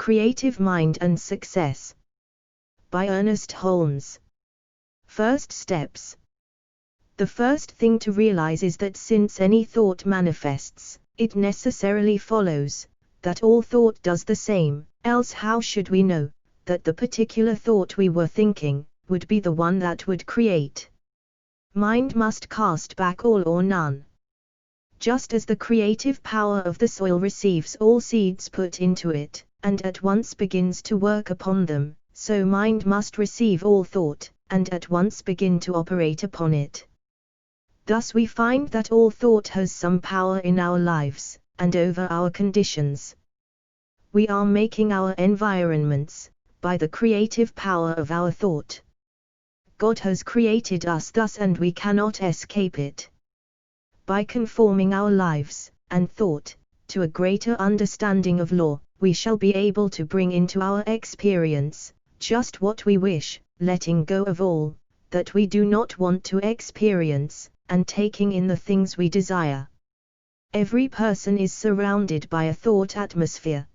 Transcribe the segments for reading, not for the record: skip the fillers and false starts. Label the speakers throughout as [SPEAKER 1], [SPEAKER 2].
[SPEAKER 1] Creative Mind and Success by Ernest Holmes. First steps. The first thing to realize is that since any thought manifests, it necessarily follows that all thought does the same, else how should we know that the particular thought we were thinking would be the one that would create? Mind must cast back all or none. Just as the creative power of the soil receives all seeds put into it, and at once begins to work upon them, so mind must receive all thought, and at once begin to operate upon it. Thus we find that all thought has some power in our lives, and over our conditions. We are making our environments by the creative power of our thought. God has created us thus, and we cannot escape it. By conforming our lives and thought to a greater understanding of law, we shall be able to bring into our experience just what we wish, letting go of all that we do not want to experience, and taking in the things we desire. Every person is surrounded by a thought atmosphere.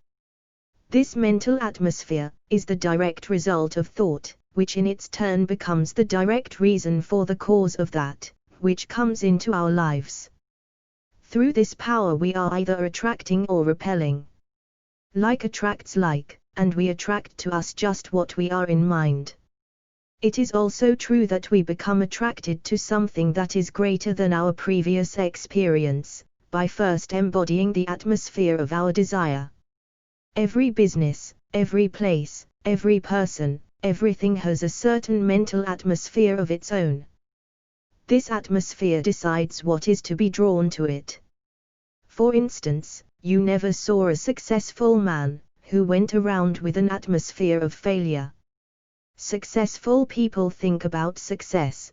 [SPEAKER 1] This mental atmosphere is the direct result of thought, which in its turn becomes the direct reason for the cause of that which comes into our lives. Through this power we are either attracting or repelling. Like attracts like, and we attract to us just what we are in mind. It is also true that we become attracted to something that is greater than our previous experience, by first embodying the atmosphere of our desire. Every business, every place, every person, everything has a certain mental atmosphere of its own. This atmosphere decides what is to be drawn to it. For instance, you never saw a successful man who went around with an atmosphere of failure. Successful people think about success.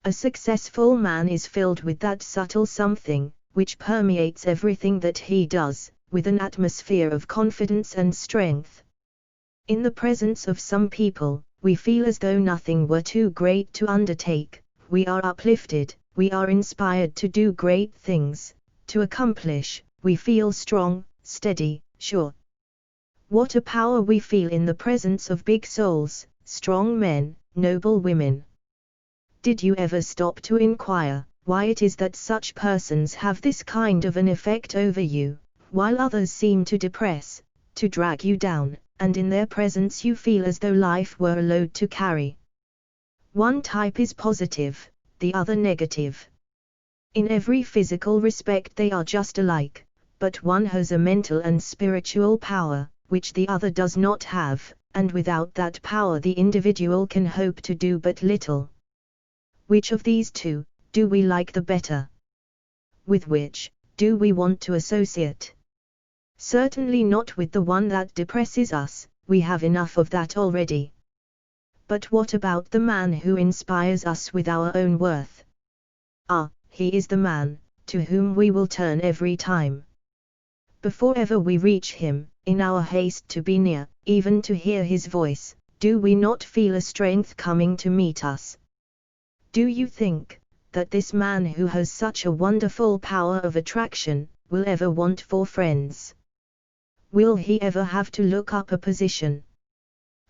[SPEAKER 1] A successful man is filled with that subtle something, which permeates everything that he does, with an atmosphere of confidence and strength. In the presence of some people, we feel as though nothing were too great to undertake. We are uplifted, we are inspired to do great things, to accomplish, we feel strong, steady, sure. What a power we feel in the presence of big souls, strong men, noble women. Did you ever stop to inquire why it is that such persons have this kind of an effect over you, while others seem to depress, to drag you down, and in their presence you feel as though life were a load to carry? One type is positive, the other negative. In every physical respect they are just alike, but one has a mental and spiritual power, which the other does not have, and without that power the individual can hope to do but little. Which of these two do we like the better? With which do we want to associate? Certainly not with the one that depresses us, we have enough of that already. But what about the man who inspires us with our own worth? He is the man to whom we will turn every time. Before ever we reach him, in our haste to be near, even to hear his voice, do we not feel a strength coming to meet us? Do you think that this man who has such a wonderful power of attraction will ever want for friends? Will he ever have to look up a position?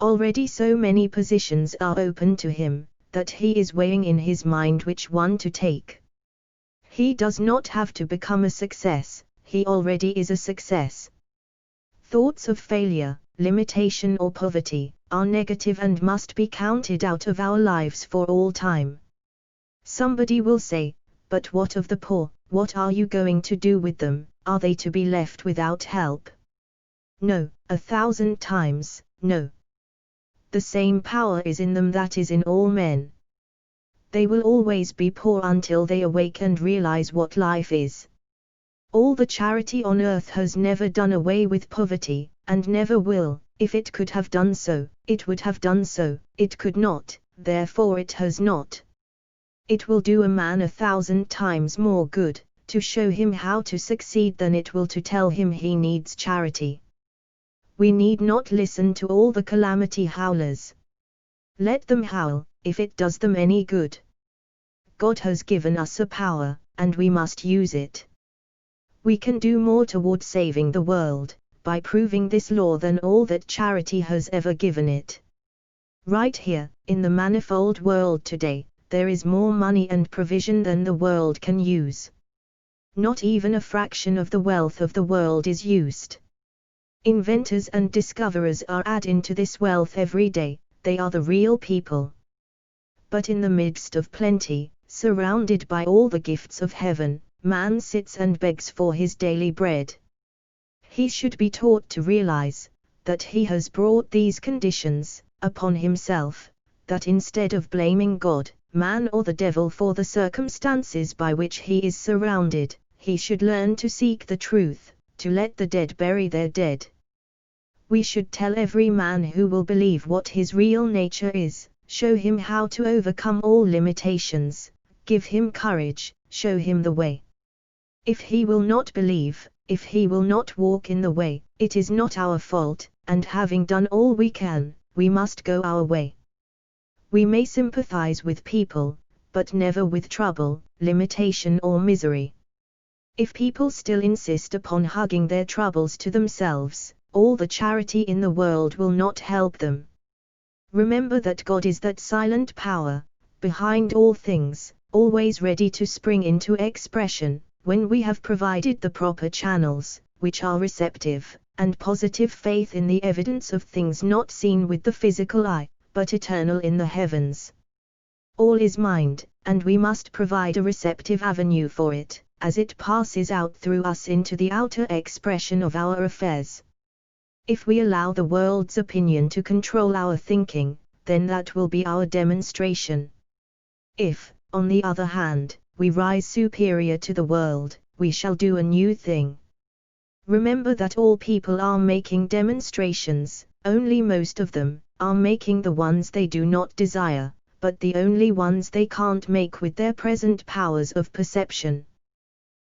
[SPEAKER 1] Already so many positions are open to him, that he is weighing in his mind which one to take. He does not have to become a success, he already is a success. Thoughts of failure, limitation or poverty, are negative and must be counted out of our lives for all time. Somebody will say, but what of the poor, what are you going to do with them, are they to be left without help? No, 1,000 times, no. The same power is in them that is in all men. They will always be poor until they awake and realize what life is. All the charity on earth has never done away with poverty, and never will. If it could have done so, it would have done so. It could not, therefore it has not. It will do a man 1,000 times more good to show him how to succeed than it will to tell him he needs charity. We need not listen to all the calamity howlers. Let them howl, if it does them any good. God has given us a power, and we must use it. We can do more toward saving the world by proving this law than all that charity has ever given it. Right here, in the manifold world today, there is more money and provision than the world can use. Not even a fraction of the wealth of the world is used. Inventors and discoverers are adding to this wealth every day, they are the real people. But in the midst of plenty, surrounded by all the gifts of heaven, man sits and begs for his daily bread. He should be taught to realize that he has brought these conditions upon himself, that instead of blaming God, man or the devil for the circumstances by which he is surrounded, he should learn to seek the truth, to let the dead bury their dead. We should tell every man who will believe what his real nature is, show him how to overcome all limitations, give him courage, show him the way. If he will not believe, if he will not walk in the way, it is not our fault, and having done all we can, we must go our way. We may sympathize with people, but never with trouble, limitation or misery. If people still insist upon hugging their troubles to themselves, all the charity in the world will not help them. Remember that God is that silent power, behind all things, always ready to spring into expression, when we have provided the proper channels, which are receptive, and positive faith in the evidence of things not seen with the physical eye, but eternal in the heavens. All is mind, and we must provide a receptive avenue for it, as it passes out through us into the outer expression of our affairs. If we allow the world's opinion to control our thinking, then that will be our demonstration. If, on the other hand, we rise superior to the world, we shall do a new thing. Remember that all people are making demonstrations, only most of them are making the ones they do not desire, but the only ones they can't make with their present powers of perception.